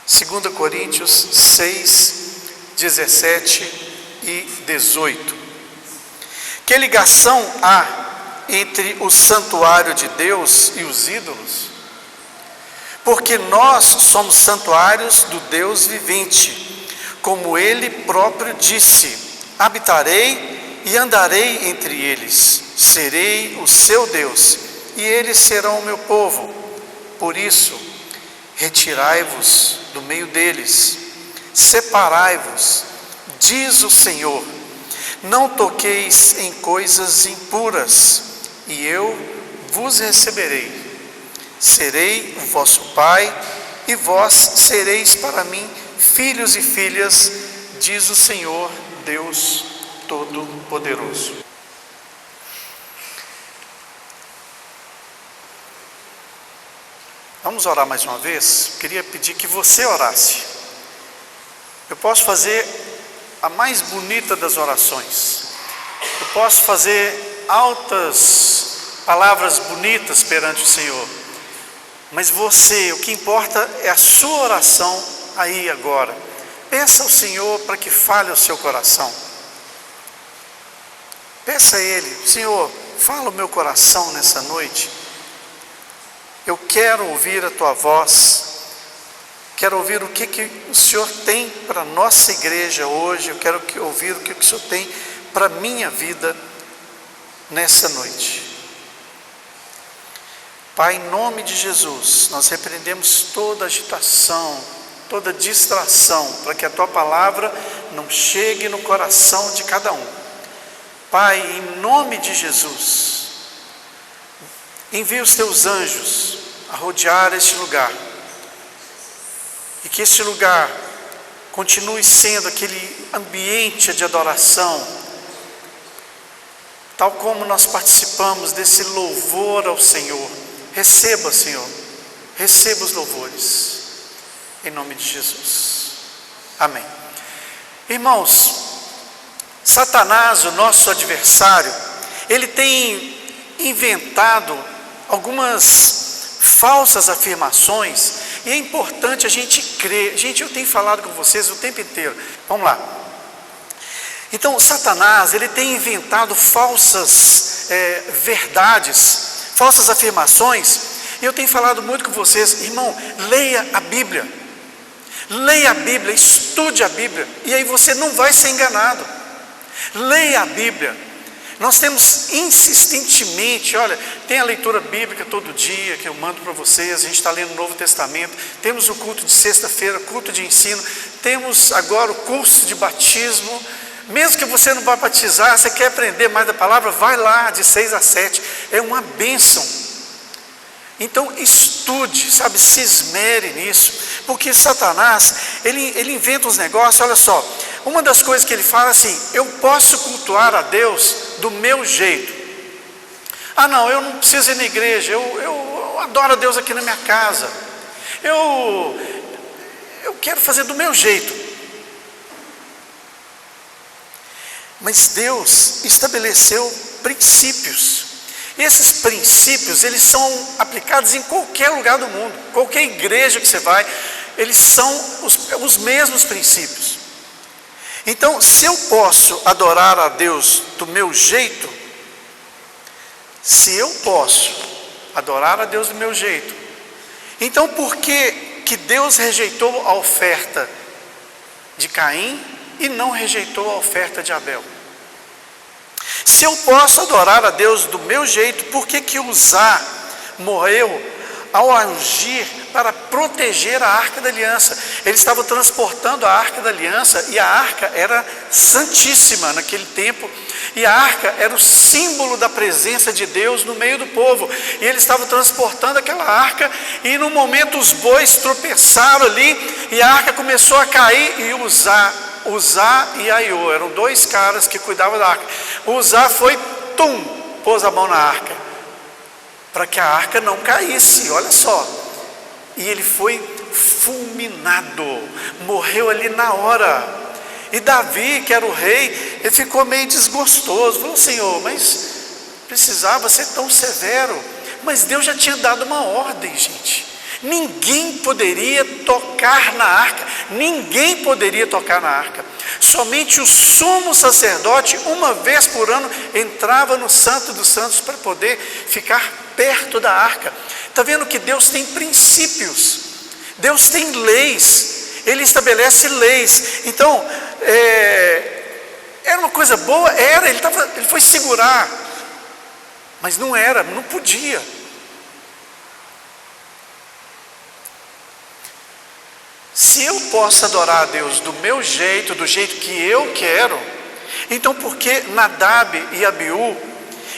2 Coríntios 6, 17 e 18. Que ligação há entre o santuário de Deus e os ídolos? Porque nós somos santuários do Deus vivente, como Ele próprio disse: habitarei e andarei entre eles, serei o seu Deus, e eles serão o meu povo. Por isso, retirai-vos do meio deles, separai-vos, diz o Senhor, não toqueis em coisas impuras, e eu vos receberei. Serei o vosso Pai, e vós sereis para mim filhos e filhas, diz o Senhor Deus Todo-Poderoso. Vamos orar mais uma vez? Queria pedir que você orasse. Eu posso fazer a mais bonita das orações. Eu posso fazer altas palavras bonitas perante o Senhor. Mas você, o que importa é a sua oração aí agora. Peça ao Senhor para que fale ao seu coração. Peça a Ele: Senhor, fala o meu coração nessa noite. Eu quero ouvir a Tua voz. Quero ouvir o que o Senhor tem para a nossa igreja hoje. Eu quero ouvir o que o Senhor tem para a minha vida nessa noite. Pai, em nome de Jesus, nós repreendemos toda agitação, toda distração, para que a Tua palavra não chegue no coração de cada um. Pai, em nome de Jesus, envia os Teus anjos a rodear este lugar, e que este lugar continue sendo aquele ambiente de adoração, tal como nós participamos desse louvor ao Senhor. Receba, Senhor, receba os louvores, em nome de Jesus, amém. Irmãos, Satanás, o nosso adversário, ele tem inventado algumas falsas afirmações, e é importante a gente crer. Gente, eu tenho falado com vocês o tempo inteiro. Vamos lá. Então, Satanás, ele tem inventado falsas verdades, falsas afirmações, e eu tenho falado muito com vocês. Irmão, leia a Bíblia. Leia a Bíblia, estude a Bíblia, e aí você não vai ser enganado. Leia a Bíblia. Nós temos insistentemente, olha, tem a leitura bíblica todo dia que eu mando para vocês. A gente está lendo o Novo Testamento, temos o culto de sexta-feira, culto de ensino, temos agora o curso de batismo. Mesmo que você não vá batizar, você quer aprender mais da palavra, vai lá de 6 a 7, é uma bênção. Então estude, sabe, se esmere nisso, porque Satanás, ele inventa uns negócios. Olha só, uma das coisas que ele fala assim: eu posso cultuar a Deus do meu jeito. Ah não, eu não preciso ir na igreja, eu adoro a Deus aqui na minha casa, eu quero fazer do meu jeito. Mas Deus estabeleceu princípios. E esses princípios, eles são aplicados em qualquer lugar do mundo. Qualquer igreja que você vai, eles são os mesmos princípios. Então, se eu posso adorar a Deus do meu jeito, se eu posso adorar a Deus do meu jeito, então por que Deus rejeitou a oferta de Caim e não rejeitou a oferta de Abel? Se eu posso adorar a Deus do meu jeito, por que Uzá morreu ao ungir para proteger a Arca da Aliança? Ele estava transportando a Arca da Aliança, e a Arca era santíssima naquele tempo, e a Arca era o símbolo da presença de Deus no meio do povo, e ele estava transportando aquela Arca, e no momento os bois tropeçaram ali, e a Arca começou a cair, e Uzá e Aiô, eram dois caras que cuidavam da arca. Uzá foi, pôs a mão na arca, para que a arca não caísse, olha só. E ele foi fulminado, morreu ali na hora. E Davi, que era o rei, ele ficou meio desgostoso, falou: Senhor, mas precisava ser tão severo? Mas Deus já tinha dado uma ordem, gente. Ninguém poderia tocar na arca, ninguém poderia tocar na arca. Somente o sumo sacerdote, uma vez por ano, entrava no Santo dos Santos para poder ficar perto da arca. Está vendo que Deus tem princípios, Deus tem leis, Ele estabelece leis. Então, era uma coisa boa? Era, ele foi segurar, mas não era, não podia. Se eu posso adorar a Deus do meu jeito, do jeito que eu quero, então por que Nadab e Abiú,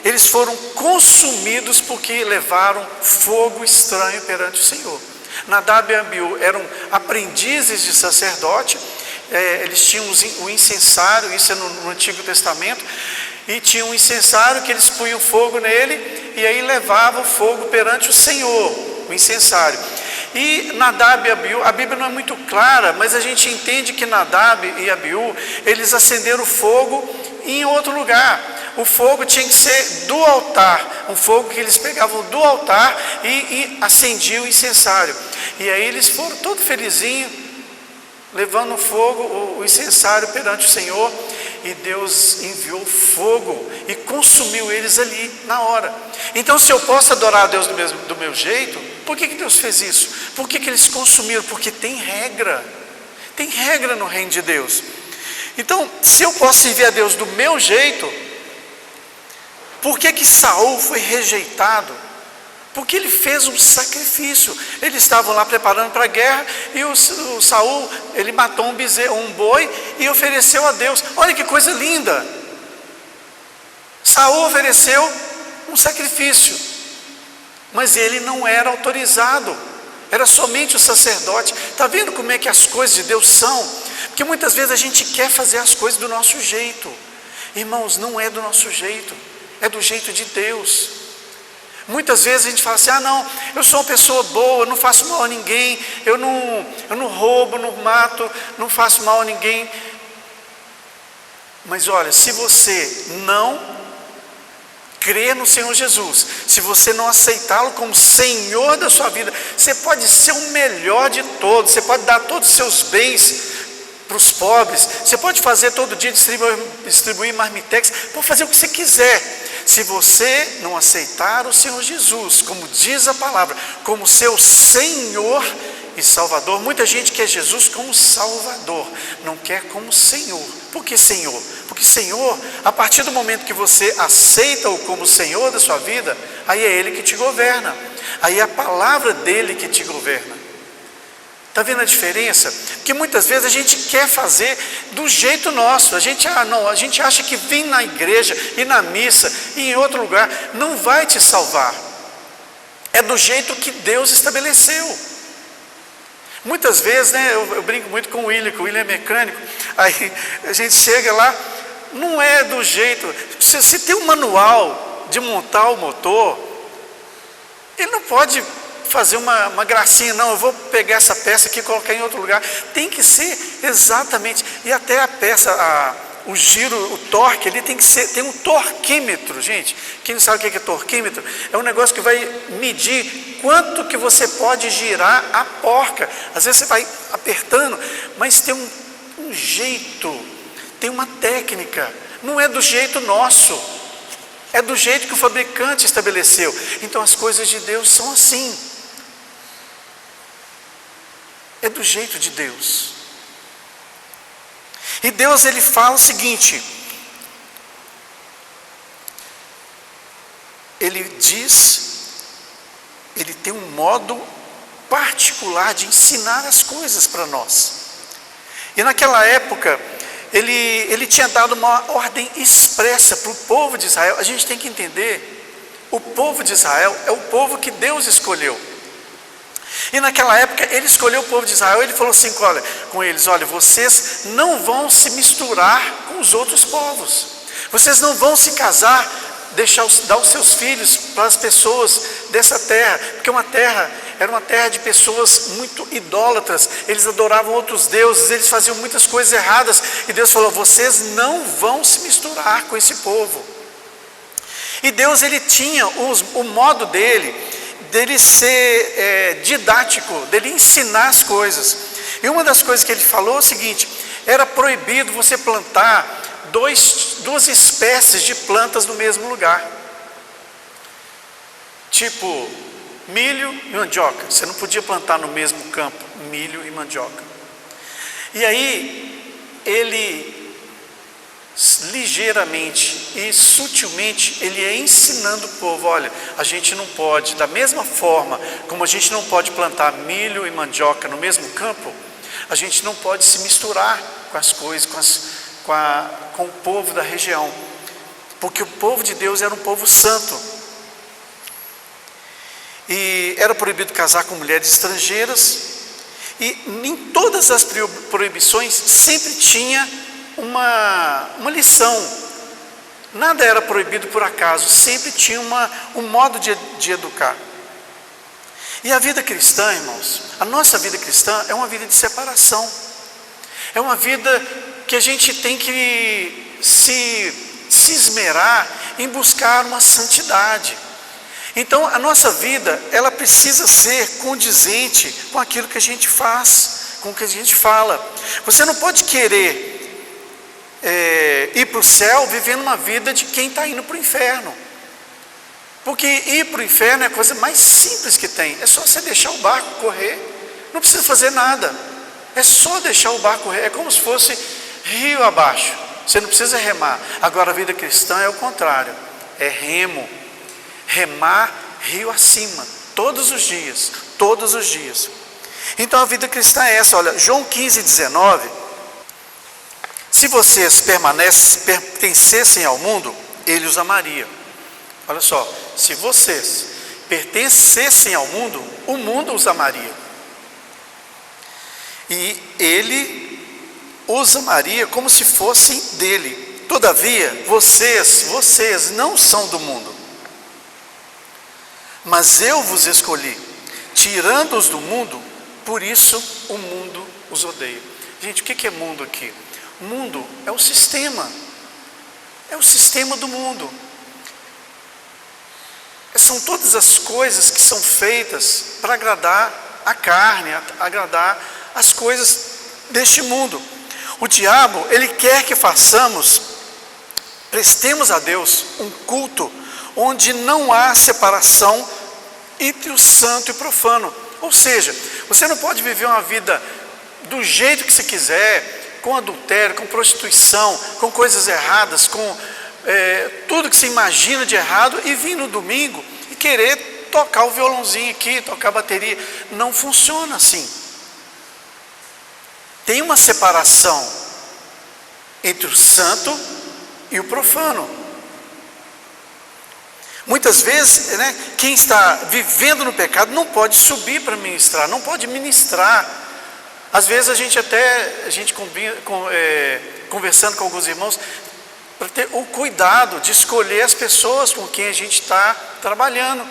eles foram consumidos porque levaram fogo estranho perante o Senhor? Nadab e Abiú eram aprendizes de sacerdote, eles tinham o incensário, isso é no Antigo Testamento, e tinha um incensário que eles punham fogo nele, e aí levavam fogo perante o Senhor, o incensário. E Nadab e Abiú, a Bíblia não é muito clara, mas a gente entende que Nadab e Abiú, eles acenderam fogo em outro lugar. O fogo tinha que ser do altar, um fogo que eles pegavam do altar e acendiam o incensário. E aí eles foram todos felizinhos, levando o fogo, o incensário perante o Senhor, e Deus enviou fogo e consumiu eles ali na hora. Então, se eu posso adorar a Deus do meu jeito, por que Deus fez isso? Por que eles consumiram? Porque tem regra no reino de Deus. Então, se eu posso servir a Deus do meu jeito, por que Saul foi rejeitado? Porque ele fez um sacrifício. Eles estavam lá preparando para a guerra, e o Saul, ele matou um boi e ofereceu a Deus. Olha que coisa linda! Saul ofereceu um sacrifício, mas ele não era autorizado, era somente o sacerdote. Está vendo como é que as coisas de Deus são? Porque muitas vezes a gente quer fazer as coisas do nosso jeito. Irmãos, não é do nosso jeito, é do jeito de Deus. Muitas vezes a gente fala assim: não, eu sou uma pessoa boa, não faço mal a ninguém, eu não roubo, não mato, não faço mal a ninguém. Mas olha, se você não crer no Senhor Jesus, se você não aceitá-lo como Senhor da sua vida, você pode ser o melhor de todos, você pode dar todos os seus bens para os pobres, você pode fazer todo dia, distribuir marmitex, pode fazer o que você quiser. Se você não aceitar o Senhor Jesus, como diz a palavra, como seu Senhor e Salvador, muita gente quer Jesus como Salvador, não quer como Senhor. Por que Senhor? Porque Senhor, a partir do momento que você aceita-o como Senhor da sua vida, aí é Ele que te governa, aí é a palavra dEle que te governa. Está vendo a diferença? Porque muitas vezes a gente quer fazer do jeito nosso, a gente acha que vir na igreja e na missa e em outro lugar não vai te salvar. É do jeito que Deus estabeleceu. Muitas vezes, eu brinco muito com o William, que o William é mecânico, aí a gente chega lá, não é do jeito. Se tem um manual de montar o motor, ele não pode fazer uma gracinha, não, eu vou pegar essa peça aqui e colocar em outro lugar. Tem que ser exatamente, e até a peça, o giro, o torque, ele tem um torquímetro, gente. Quem não sabe o que é torquímetro? É um negócio que vai medir quanto que você pode girar a porca. Às vezes você vai apertando, mas tem um jeito, tem uma técnica, não é do jeito nosso, é do jeito que o fabricante estabeleceu. Então as coisas de Deus são assim, é do jeito de Deus. E Deus, ele fala o seguinte, ele diz, ele tem um modo particular de ensinar as coisas para nós. E naquela época, ele tinha dado uma ordem expressa para o povo de Israel. A gente tem que entender, o povo de Israel é o povo que Deus escolheu. E naquela época ele escolheu o povo de Israel. Ele falou assim com eles: olha, vocês não vão se misturar com os outros povos, vocês não vão se casar, dar os seus filhos para as pessoas dessa terra, porque era uma terra de pessoas muito idólatras, eles adoravam outros deuses, eles faziam muitas coisas erradas, e Deus falou: vocês não vão se misturar com esse povo. E Deus, ele tinha o modo dele dele ser didático, dele ensinar as coisas. E uma das coisas que ele falou é o seguinte: era proibido você plantar duas espécies de plantas no mesmo lugar, tipo milho e mandioca. Você não podia plantar no mesmo campo milho e mandioca. E aí ele ligeiramente e sutilmente ele ia ensinando o povo: olha, a gente não pode, da mesma forma como a gente não pode plantar milho e mandioca no mesmo campo, a gente não pode se misturar com as coisas, com o povo da região, porque o povo de Deus era um povo santo. E era proibido casar com mulheres estrangeiras, e em todas as proibições sempre tinha uma lição. Nada era proibido por acaso, sempre tinha um modo de educar. E a vida cristã, irmãos, a nossa vida cristã é uma vida de separação. É uma vida que a gente tem que se esmerar em buscar uma santidade. Então a nossa vida, ela precisa ser condizente com aquilo que a gente faz, com o que a gente fala. Você não pode querer ir para o céu vivendo uma vida de quem está indo para o inferno, porque ir para o inferno é a coisa mais simples que tem. É só você deixar o barco correr, não precisa fazer nada, é só deixar o barco correr. É como se fosse rio abaixo, você não precisa remar. Agora a vida cristã é o contrário, é remar rio acima, todos os dias, todos os dias. Então a vida cristã é essa. Olha, João 15:19: se vocês pertencessem ao mundo, ele os amaria. Olha só, se vocês pertencessem ao mundo, o mundo os amaria. E ele os amaria como se fossem dele. Todavia, vocês não são do mundo, mas eu vos escolhi, tirando-os do mundo, por isso o mundo os odeia. Gente, o que é mundo aqui? Mundo é o sistema do mundo. São todas as coisas que são feitas para agradar a carne, agradar as coisas deste mundo. O diabo, ele quer que prestemos a Deus um culto onde não há separação entre o santo e o profano. Ou seja, você não pode viver uma vida do jeito que você quiser, com adultério, com prostituição, com coisas erradas, com tudo que se imagina de errado, e vir no domingo e querer tocar o violãozinho aqui, tocar a bateria. Não funciona assim. Tem uma separação entre o santo e o profano. Muitas vezes, quem está vivendo no pecado não pode subir para ministrar, não pode ministrar. Às vezes a gente conversando com alguns irmãos, para ter o cuidado de escolher as pessoas com quem a gente está trabalhando,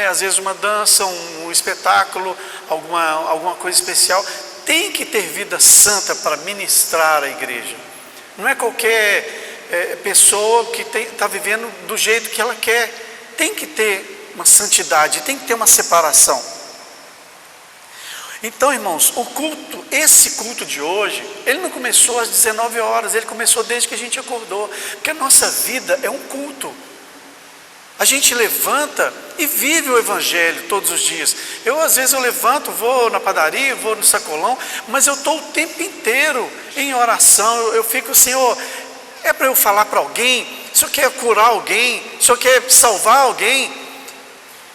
às vezes uma dança, um espetáculo, alguma coisa especial, tem que ter vida santa para ministrar a igreja. Não é qualquer pessoa que está vivendo do jeito que ela quer. Tem que ter uma santidade, tem que ter uma separação. Então, irmãos, esse culto de hoje, ele não começou às 19 horas, ele começou desde que a gente acordou, porque a nossa vida é um culto. A gente levanta e vive o evangelho todos os dias. Às vezes eu levanto, vou na padaria, vou no sacolão, mas eu estou o tempo inteiro em oração. Eu fico: Senhor, é para eu falar para alguém? O Senhor quer curar alguém? O Senhor quer salvar alguém?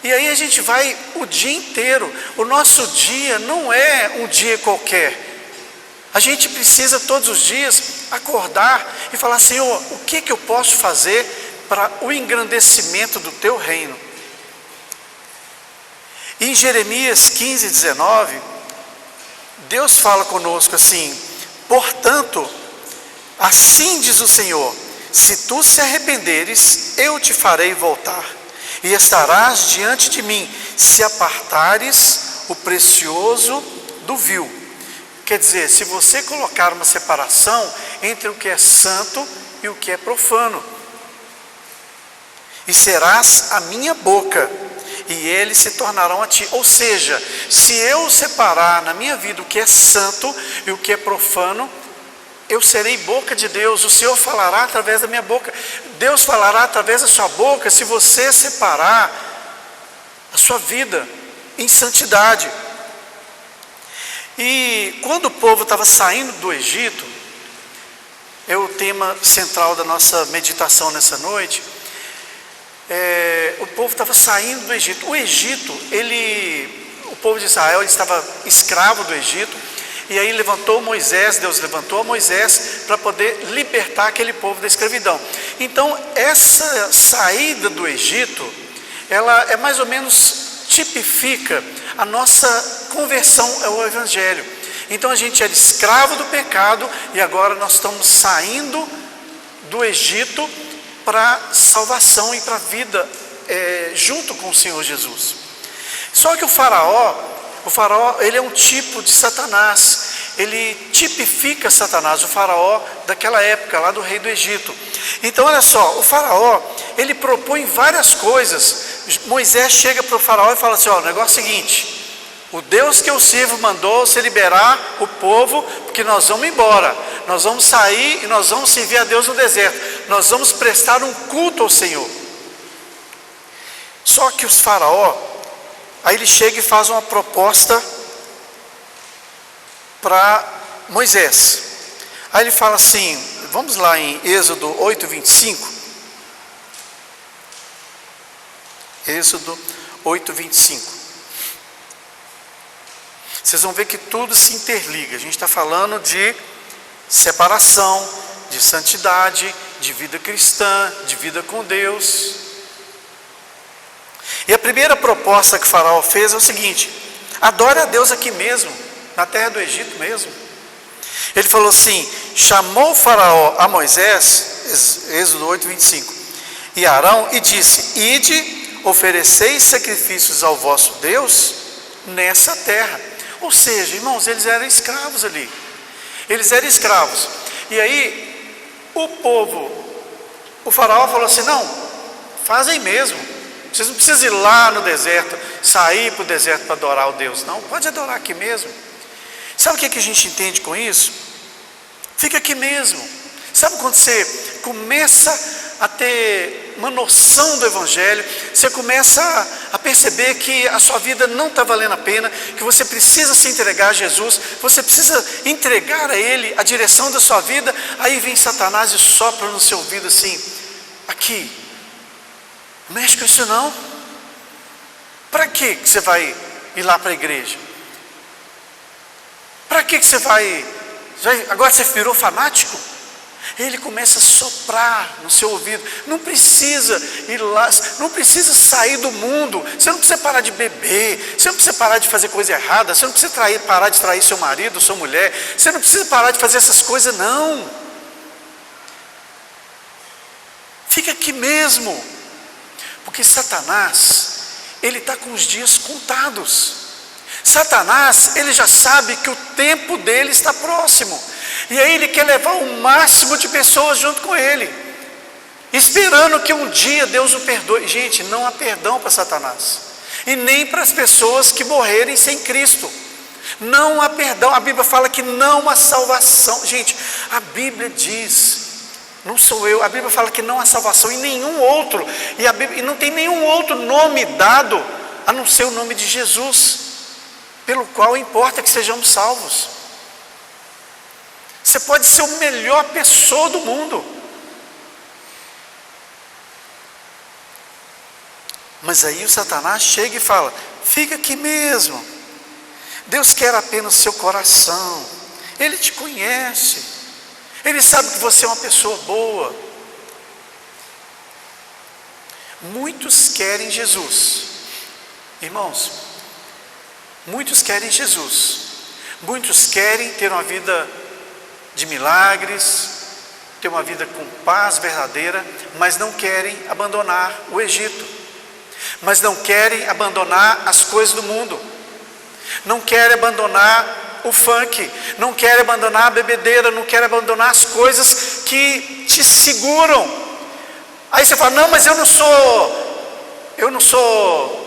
E aí a gente vai o dia inteiro. O nosso dia não é um dia qualquer. A gente precisa todos os dias acordar e falar: Senhor, o que eu posso fazer para o engrandecimento do teu reino? Em Jeremias 15:19, Deus fala conosco assim: portanto, assim diz o Senhor, se tu se arrependeres, eu te farei voltar, e estarás diante de mim, se apartares o precioso do vil. Quer dizer, se você colocar uma separação entre o que é santo e o que é profano, e serás a minha boca, e eles se tornarão a ti. Ou seja, se eu separar na minha vida o que é santo e o que é profano, eu serei boca de Deus, o Senhor falará através da minha boca. Deus falará através da sua boca se você separar a sua vida em santidade. E quando o povo estava saindo do Egito, é o tema central da nossa meditação nessa noite, o povo estava saindo do Egito. O Egito, o povo de Israel estava escravo do Egito, e aí Deus levantou Moisés para poder libertar aquele povo da escravidão. Então essa saída do Egito, ela é mais ou menos tipifica a nossa conversão ao Evangelho. Então a gente era escravo do pecado e agora nós estamos saindo do Egito para salvação e para a vida junto com o Senhor Jesus. Só que o faraó, ele é um tipo de Satanás, ele tipifica Satanás, o faraó daquela época, lá do rei do Egito. Então olha só, o faraó, ele propõe várias coisas. Moisés chega para o faraó e fala assim, o negócio é o seguinte, o Deus que eu sirvo mandou você liberar o povo, porque nós vamos embora, nós vamos sair e nós vamos servir a Deus no deserto, nós vamos prestar um culto ao Senhor. Só que os faraó, aí ele chega e faz uma proposta para Moisés. Aí ele fala assim, vamos lá em Êxodo 8:25. Êxodo 8:25. Vocês vão ver que tudo se interliga. A gente está falando de separação, de santidade, de vida cristã, de vida com Deus. E a primeira proposta que o faraó fez é o seguinte: adore a Deus aqui mesmo, na terra do Egito mesmo. Ele falou assim, chamou o faraó a Moisés, Êxodo 8:25, e Arão, e disse, ide, ofereceis sacrifícios ao vosso Deus nessa terra. Ou seja, irmãos, eles eram escravos ali. Eles eram escravos. E aí, o faraó falou assim, não, fazem mesmo. Vocês não precisam ir lá no deserto, sair para o deserto para adorar o Deus. Não, pode adorar aqui mesmo. Sabe o que a gente entende com isso? Fica aqui mesmo. Sabe quando você começa a ter uma noção do Evangelho, você começa a perceber que a sua vida não está valendo a pena, que você precisa se entregar a Jesus, você precisa entregar a Ele a direção da sua vida. Aí vem Satanás e sopra no seu ouvido assim, aqui, não mexe com isso não. Para que você vai ir lá para a igreja? Para que você vai, agora você virou fanático? Ele começa a soprar no seu ouvido, não precisa ir lá, não precisa sair do mundo, você não precisa parar de beber, você não precisa parar de fazer coisa errada, você não precisa parar de trair seu marido, sua mulher, você não precisa parar de fazer essas coisas não. Fica aqui mesmo, porque Satanás, ele está com os dias contados. Satanás, ele já sabe que o tempo dele está próximo, e aí ele quer levar o máximo de pessoas junto com ele, esperando que um dia Deus o perdoe. Gente, não há perdão para Satanás, e nem para as pessoas que morrerem sem Cristo. Não há perdão. A Bíblia fala que não há salvação. Gente, a Bíblia diz, não sou eu, a Bíblia fala que não há salvação em nenhum outro, e não tem nenhum outro nome dado a não ser o nome de Jesus, pelo qual importa que sejamos salvos. Você pode ser a melhor pessoa do mundo, mas aí o Satanás chega e fala, fica aqui mesmo, Deus quer apenas o seu coração, Ele te conhece, Ele sabe que você é uma pessoa boa. Muitos querem Jesus, irmãos, muitos querem Jesus, muitos querem ter uma vida de milagres, ter uma vida com paz verdadeira, mas não querem abandonar o Egito, mas não querem abandonar as coisas do mundo, não querem abandonar o funk, não querem abandonar a bebedeira, não querem abandonar as coisas que te seguram. Aí você fala, não, mas eu não sou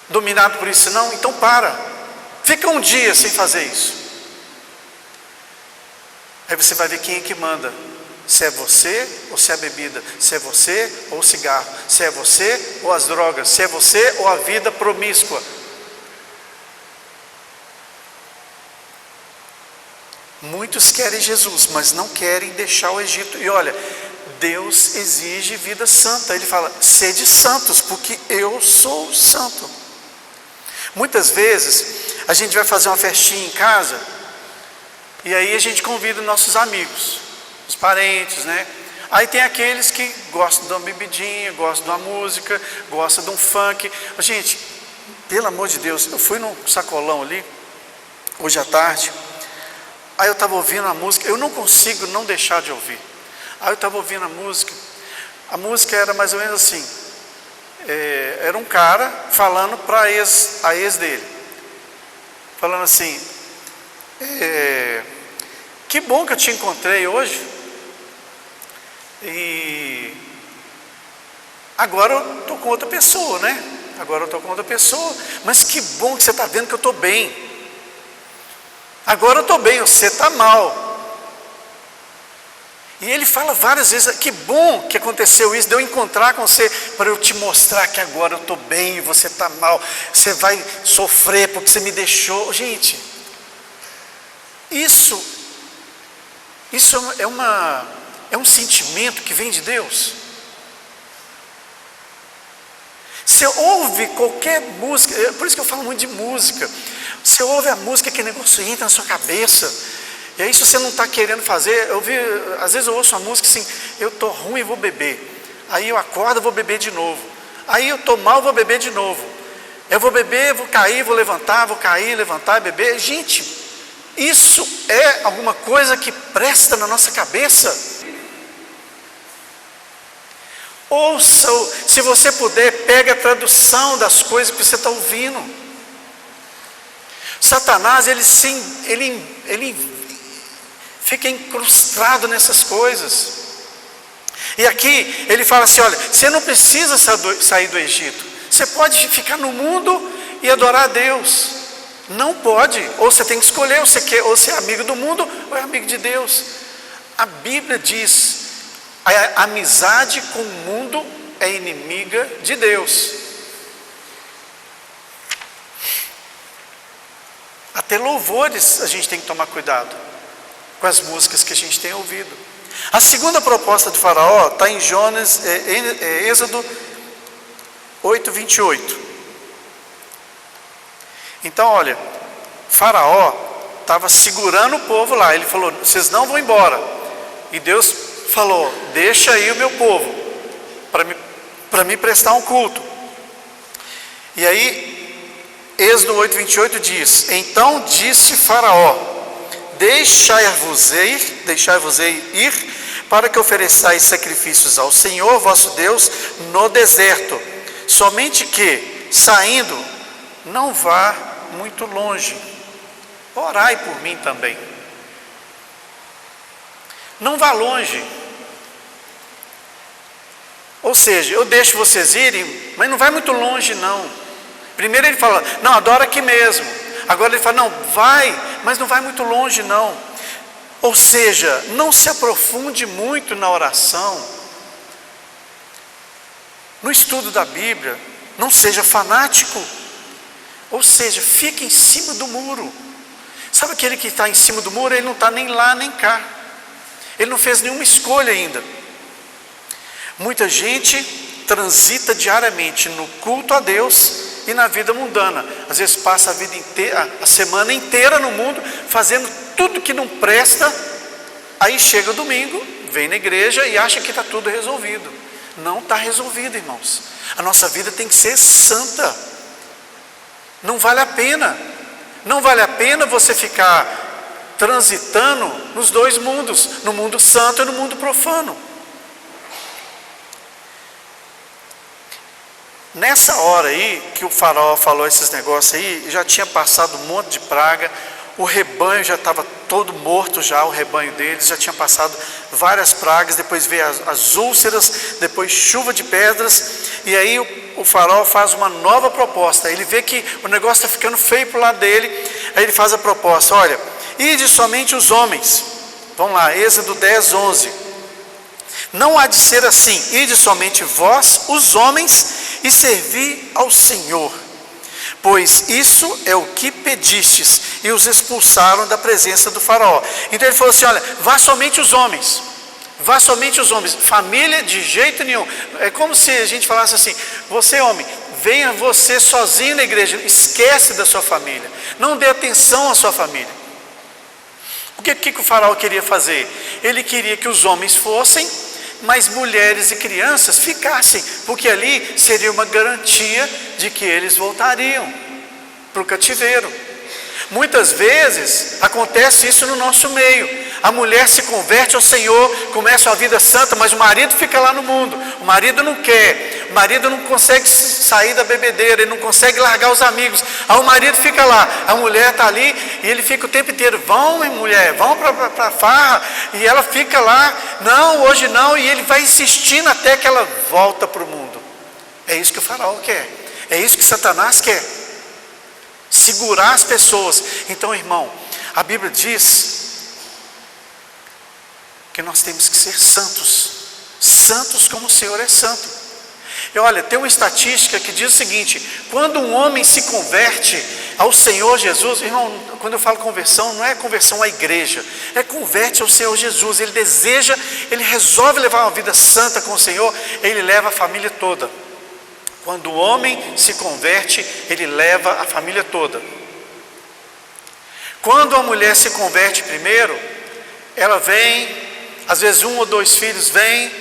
dominado por isso? Não, então para. Fica um dia sem fazer isso. Aí você vai ver quem é que manda. Se é você ou se é a bebida. Se é você ou o cigarro. Se é você ou as drogas. Se é você ou a vida promíscua. Muitos querem Jesus, mas não querem deixar o Egito. E olha, Deus exige vida santa. Ele fala, sede santos, porque eu sou santo. Muitas vezes, a gente vai fazer uma festinha em casa, e aí a gente convida nossos amigos, os parentes, né? Aí tem aqueles que gostam de uma bebidinha, gostam de uma música, gostam de um funk. Gente, pelo amor de Deus, eu fui num sacolão ali, hoje à tarde. Aí eu estava ouvindo a música, eu não consigo não deixar de ouvir. Aí eu estava ouvindo a música era mais ou menos assim, era um cara falando para a ex dele, falando assim, que bom que eu te encontrei hoje, e agora eu estou com outra pessoa, né? Agora eu estou com outra pessoa, mas que bom que você está vendo que eu estou bem. Agora eu estou bem, você está mal. E ele fala várias vezes, que bom que aconteceu isso, de eu encontrar com você, para eu te mostrar que agora eu estou bem e você está mal. Você vai sofrer porque você me deixou. Gente, isso é um sentimento que vem de Deus. Você ouve qualquer música, por isso que eu falo muito de música. Você ouve a música, que negócio entra na sua cabeça. E aí, se você não está querendo fazer, às vezes eu ouço uma música assim, eu estou ruim e vou beber. Aí eu acordo e vou beber de novo. Aí eu estou mal, vou beber de novo. Eu vou beber, vou cair, vou levantar, vou cair, levantar, beber. Gente, isso é alguma coisa que presta na nossa cabeça? Ouça, se você puder, pegue a tradução das coisas que você está ouvindo. Satanás, ele fica incrustado nessas coisas. E aqui ele fala assim, olha, você não precisa sair do Egito. Você pode ficar no mundo e adorar a Deus. Não pode. Ou você tem que escolher, ou você é amigo do mundo ou é amigo de Deus. A Bíblia diz, a amizade com o mundo é inimiga de Deus. Até louvores a gente tem que tomar cuidado com as músicas que a gente tem ouvido. A segunda proposta de Faraó está em Êxodo 8:28. Então olha, Faraó estava segurando o povo lá. Ele falou, vocês não vão embora. E Deus falou, deixa aí o meu povo para me prestar um culto. E aí Êxodo 8:28 diz, então disse Faraó, deixai-vos ir, para que ofereçais sacrifícios ao Senhor vosso Deus no deserto, somente que, saindo, não vá muito longe, orai por mim também. Não vá longe. Ou seja, eu deixo vocês irem, mas não vai muito longe não. Primeiro ele fala, não, adora aqui mesmo. Agora ele fala, não, vai, mas não vai muito longe não. Ou seja, não se aprofunde muito na oração, no estudo da Bíblia, não seja fanático. Ou seja, fique em cima do muro. Sabe aquele que está em cima do muro, ele não está nem lá nem cá. Ele não fez nenhuma escolha ainda. Muita gente transita diariamente no culto a Deus e na vida mundana. Às vezes passa a vida inteira, a semana inteira no mundo, fazendo tudo que não presta. Aí chega o domingo, vem na igreja e acha que está tudo resolvido. Não está resolvido, irmãos. A nossa vida tem que ser santa. Não vale a pena. Não vale a pena você ficar transitando nos dois mundos, no mundo santo e no mundo profano. Nessa hora aí que o faraó falou esses negócios aí, já tinha passado um monte de praga, o rebanho já estava todo morto já, o rebanho deles já tinha passado várias pragas, depois veio as úlceras, depois chuva de pedras, e aí o faraó faz uma nova proposta. Ele vê que o negócio está ficando feio para o lado dele. Aí ele faz a proposta: olha, ide somente os homens. Vamos lá, Êxodo 10, 11. Não há de ser assim: ide somente vós, os homens, e servi ao Senhor, pois isso é o que pedistes. E os expulsaram da presença do faraó. Então ele falou assim: olha, vá somente os homens. Vá somente os homens, família de jeito nenhum. É como se a gente falasse assim: você homem, venha você sozinho na igreja, esquece da sua família, não dê atenção à sua família. O que o faraó queria fazer? Ele queria que os homens fossem, mas mulheres e crianças ficassem, porque ali seria uma garantia de que eles voltariam para o cativeiro. Muitas vezes acontece isso no nosso meio. A mulher se converte ao Senhor, começa uma vida santa, mas o marido fica lá no mundo. O marido não quer, o marido não consegue sair da bebedeira, ele não consegue largar os amigos. Aí o marido fica lá, a mulher está ali e ele fica o tempo inteiro: vão, mulher, vão para a farra. E ela fica lá: não, hoje não. E ele vai insistindo até que ela volta para o mundo. É isso que o faraó quer, é isso que Satanás quer, segurar as pessoas. Então, irmão, a Bíblia diz que nós temos que ser santos, santos como o Senhor é santo. E olha, tem uma estatística que diz o seguinte: quando um homem se converte ao Senhor Jesus, irmão, quando eu falo conversão, não é conversão à igreja, é converte ao Senhor Jesus. Ele deseja, ele resolve levar uma vida santa com o Senhor, ele leva a família toda. Quando o homem se converte, ele leva a família toda. Quando a mulher se converte primeiro, ela vem, às vezes 1 ou 2 filhos vêm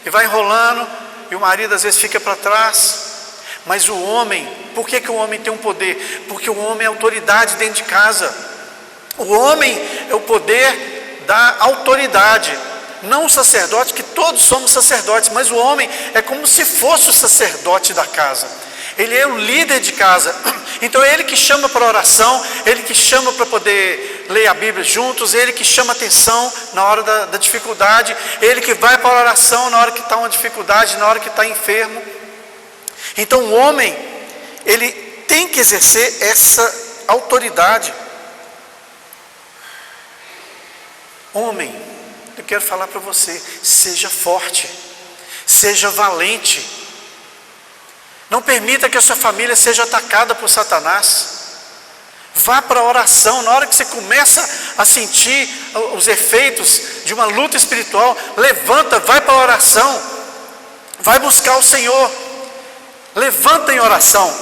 e vai enrolando, e o marido às vezes fica para trás. Mas o homem, por que o homem tem um poder? Porque o homem é autoridade dentro de casa. O homem é o poder da autoridade. Não o sacerdote, que todos somos sacerdotes, mas o homem é como se fosse o sacerdote da casa. Ele é o líder de casa. Então é ele que chama para oração, ele que chama para poder ler a Bíblia juntos, ele que chama atenção na hora da dificuldade, ele que vai para a oração na hora que está uma dificuldade, na hora que está enfermo. Então o homem, ele tem que exercer essa autoridade. Homem, eu quero falar para você: seja forte, seja valente. Não permita que a sua família seja atacada por Satanás. Vá para a oração. Na hora que você começa a sentir os efeitos de uma luta espiritual, levanta, vai para a oração, vai buscar o Senhor, levanta em oração.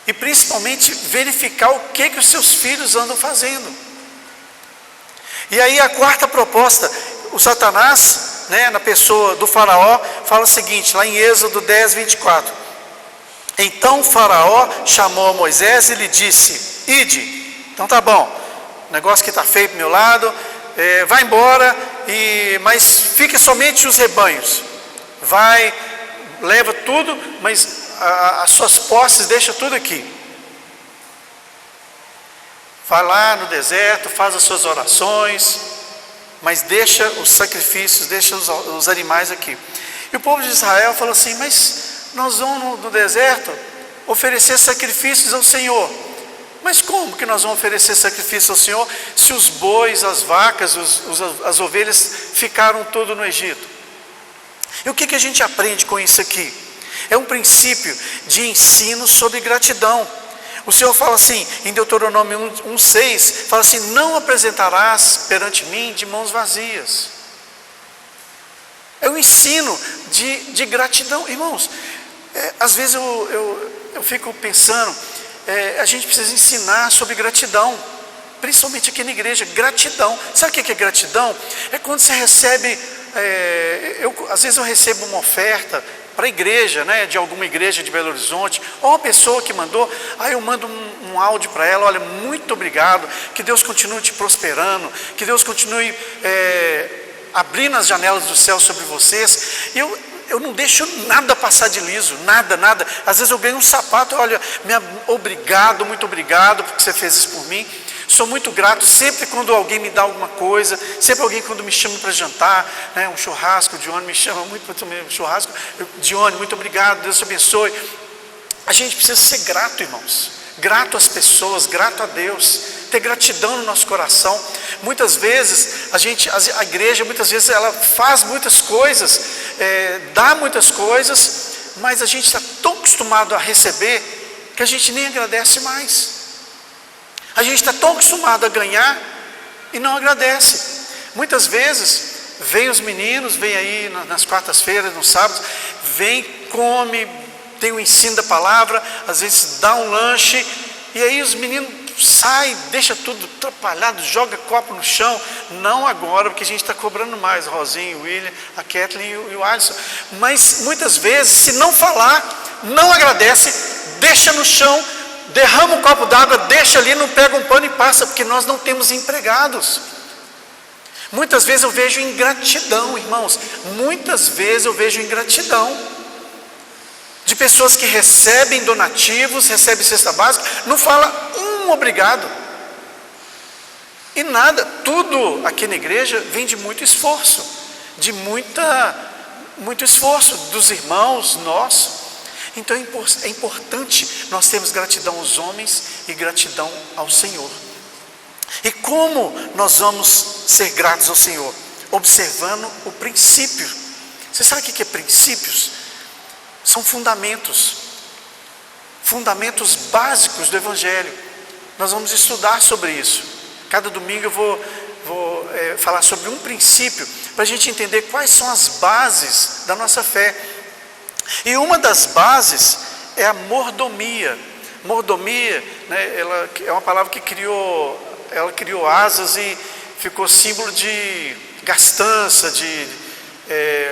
E principalmente verificar o que os seus filhos andam fazendo. E aí a quarta proposta, o Satanás, na pessoa do faraó, fala o seguinte, lá em Êxodo 10, 24. Então o faraó chamou a Moisés e lhe disse: ide. Então tá bom, o negócio que está feio para o meu lado, vai embora, mas fique somente os rebanhos. Vai, leva tudo, mas as suas posses deixa tudo aqui. Vai lá no deserto, faz as suas orações, mas deixa os sacrifícios, deixa os animais aqui. E o povo de Israel falou assim: mas nós vamos no deserto oferecer sacrifícios ao Senhor. Mas como que nós vamos oferecer sacrifícios ao Senhor se os bois, as vacas, as ovelhas ficaram tudo no Egito? E o que a gente aprende com isso aqui? É um princípio de ensino sobre gratidão. O Senhor fala assim, em Deuteronômio 1,6, fala assim: não apresentarás perante mim de mãos vazias. É um ensino de gratidão. Irmãos, às vezes eu fico pensando, a gente precisa ensinar sobre gratidão, principalmente aqui na igreja. Gratidão, sabe o que é gratidão? É quando você recebe, às vezes eu recebo uma oferta para a igreja, de alguma igreja de Belo Horizonte, ou uma pessoa que mandou, aí eu mando um áudio para ela: olha, muito obrigado, que Deus continue te prosperando, que Deus continue abrindo as janelas do céu sobre vocês. E eu não deixo nada passar de liso, nada. Às vezes eu ganho um sapato, olha, obrigado, muito obrigado, porque você fez isso por mim. Sou muito grato sempre quando alguém me dá alguma coisa, sempre alguém quando me chama para jantar, né? Um churrasco, o Dione me chama muito para comer um churrasco. Dione, muito obrigado, Deus te abençoe. A gente precisa ser grato, irmãos. Grato às pessoas, grato a Deus. Ter gratidão no nosso coração. Muitas vezes, a igreja, muitas vezes ela faz muitas coisas, dá muitas coisas, mas a gente está tão acostumado a receber, que a gente nem agradece mais. A gente está tão acostumado a ganhar e não agradece. Muitas vezes vem os meninos, vem aí nas quartas-feiras, nos sábados, vem, come, tem o ensino da palavra, às vezes dá um lanche, e aí os meninos saem, deixa tudo atrapalhado, joga copo no chão. Não agora, porque a gente está cobrando mais, o Rosinho, o William, a Kathleen e o Alisson. Mas muitas vezes, se não falar, não agradece, deixa no chão, derrama um copo d'água, deixa ali, não pega um pano e passa, porque nós não temos empregados. Muitas vezes eu vejo ingratidão, irmãos, muitas vezes eu vejo ingratidão de pessoas que recebem donativos, recebem cesta básica, não fala um obrigado. E nada, tudo aqui na igreja vem de muito esforço, muito esforço dos irmãos nossos. Então é importante nós termos gratidão aos homens e gratidão ao Senhor. E como nós vamos ser gratos ao Senhor? Observando o princípio. Você sabe o que é princípios? São fundamentos básicos do Evangelho. Nós vamos estudar sobre isso. Cada domingo eu vou falar sobre um princípio, para a gente entender quais são as bases da nossa fé. E uma das bases é a mordomia. Mordomia, né, ela é uma palavra que ela criou asas e ficou símbolo de gastança, de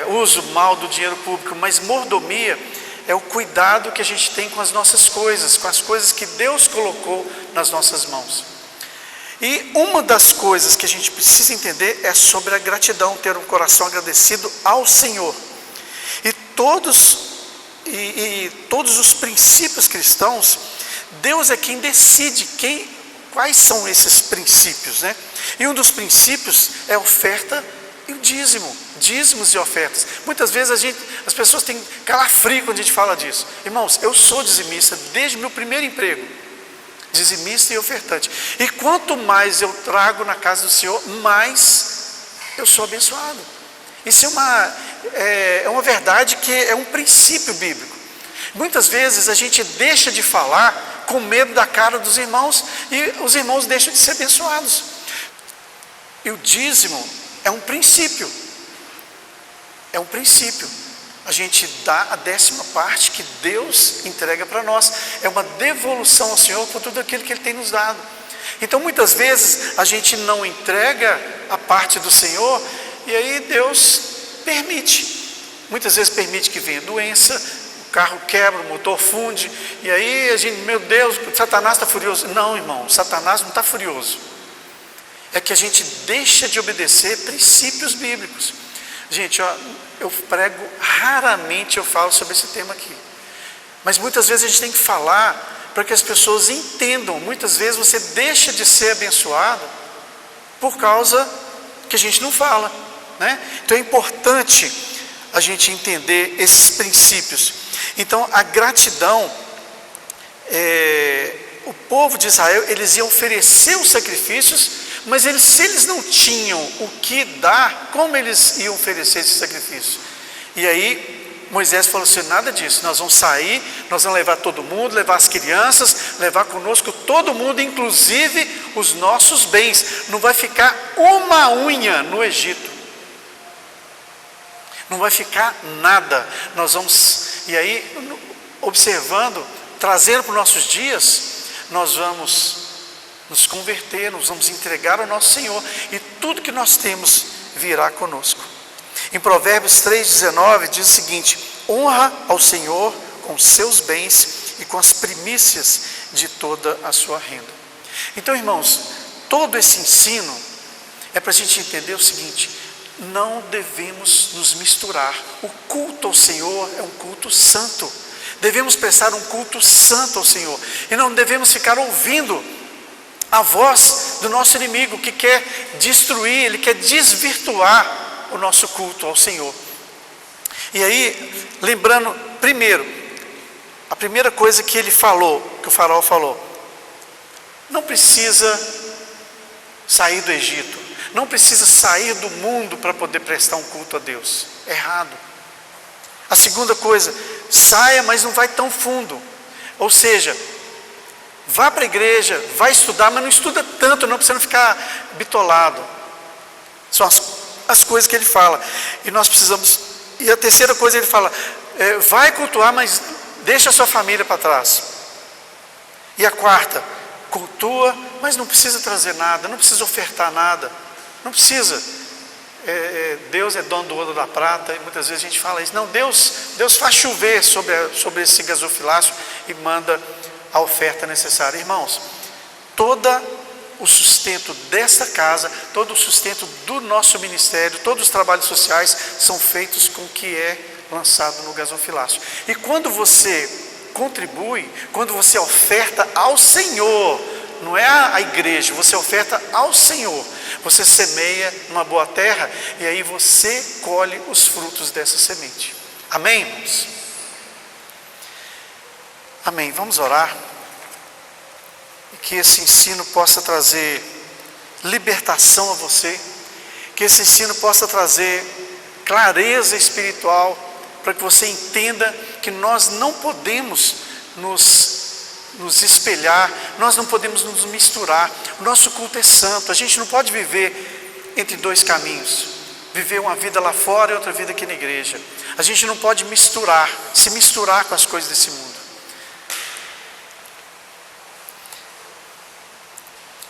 uso mal do dinheiro público. Mas mordomia é o cuidado que a gente tem com as nossas coisas, com as coisas que Deus colocou nas nossas mãos. E uma das coisas que a gente precisa entender é sobre a gratidão, ter um coração agradecido ao Senhor. E todos os princípios cristãos, Deus é quem decide quais são esses princípios, né? E um dos princípios é a oferta e o dízimo, dízimos e ofertas. Muitas vezes as pessoas têm calafrio quando a gente fala disso. Irmãos, eu sou dizimista desde o meu primeiro emprego, dizimista e ofertante. E quanto mais eu trago na casa do Senhor, mais eu sou abençoado. Isso é uma verdade, que é um princípio bíblico. Muitas vezes a gente deixa de falar com medo da cara dos irmãos, e os irmãos deixam de ser abençoados. E o dízimo é um princípio. É um princípio. A gente dá a 10ª parte que Deus entrega para nós. É uma devolução ao Senhor por tudo aquilo que Ele tem nos dado. Então muitas vezes a gente não entrega a parte do Senhor, e aí Deus permite. Muitas vezes permite que venha doença, o carro quebra, o motor funde, e aí a gente, meu Deus, Satanás está furioso. Não, irmão, Satanás não está furioso. É que a gente deixa de obedecer princípios bíblicos. Gente, eu prego, raramente eu falo sobre esse tema aqui. Mas muitas vezes a gente tem que falar para que as pessoas entendam. Muitas vezes você deixa de ser abençoado por causa que a gente não fala, né? Então é importante a gente entender esses princípios. Então a gratidão, o povo de Israel, eles iam oferecer os sacrifícios, mas se eles não tinham o que dar, como eles iam oferecer esse sacrifício? E aí Moisés falou assim: nada disso, nós vamos sair, nós vamos levar todo mundo, levar as crianças, levar conosco todo mundo, inclusive os nossos bens. Não vai ficar uma unha no Egito, não vai ficar nada. Nós vamos, e aí observando, trazendo para os nossos dias, nós vamos nos converter, nós vamos entregar ao nosso Senhor, e tudo que nós temos virá conosco. Em Provérbios 3,19 diz o seguinte: honra ao Senhor com seus bens e com as primícias de toda a sua renda. Então, irmãos, todo esse ensino é para a gente entender o seguinte: não devemos nos misturar. O culto ao Senhor é um culto santo. Devemos prestar um culto santo ao Senhor, e não devemos ficar ouvindo a voz do nosso inimigo, que quer destruir, ele quer desvirtuar o nosso culto ao Senhor. E aí, lembrando, primeiro, a primeira coisa que ele falou, que o faraó falou: não precisa sair do Egito, não precisa sair do mundo para poder prestar um culto a Deus. Errado. A segunda coisa: saia, mas não vai tão fundo. Ou seja, vá para a igreja, vai estudar, mas não estuda tanto, não, para você não ficar bitolado. São as coisas que ele fala. E nós precisamos. E a terceira coisa ele fala: vai cultuar, mas deixa a sua família para trás. E a quarta: cultua, mas não precisa trazer nada, não precisa ofertar nada, não precisa. Deus é dono do ouro da prata, e muitas vezes a gente fala isso. Não, Deus faz chover sobre esse gasofilácio e manda a oferta necessária. Irmãos, todo o sustento desta casa, todo o sustento do nosso ministério, todos os trabalhos sociais são feitos com o que é lançado no gasofilácio. E quando você contribui, quando você oferta ao Senhor, não é a igreja, você oferta ao Senhor, você semeia numa boa terra e aí você colhe os frutos dessa semente. Amém, irmãos? Amém. Vamos orar. E que esse ensino possa trazer libertação a você, que esse ensino possa trazer clareza espiritual, para que você entenda que nós não podemos nos espelhar, nós não podemos nos misturar. O nosso culto é santo, a gente não pode viver entre dois caminhos, viver uma vida lá fora e outra vida aqui na igreja. A gente não pode se misturar com as coisas desse mundo.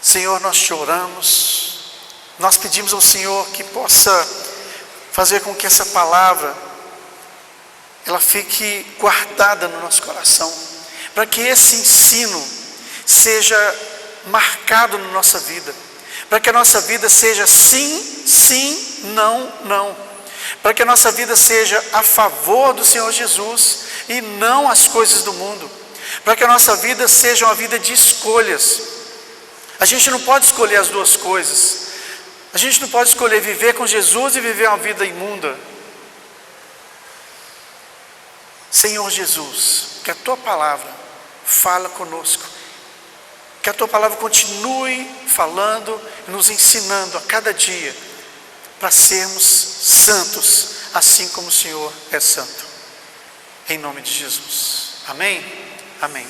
Senhor, nós te oramos, nós pedimos ao Senhor que possa fazer com que essa palavra ela fique guardada no nosso coração, para que esse ensino seja marcado na nossa vida, para que a nossa vida seja sim, sim, não, não, para que a nossa vida seja a favor do Senhor Jesus e não as coisas do mundo, para que a nossa vida seja uma vida de escolhas. A gente não pode escolher as duas coisas, a gente não pode escolher viver com Jesus e viver uma vida imunda. Senhor Jesus, que a Tua palavra fala conosco, que a Tua palavra continue falando e nos ensinando a cada dia, para sermos santos, assim como o Senhor é santo. Em nome de Jesus. Amém? Amém.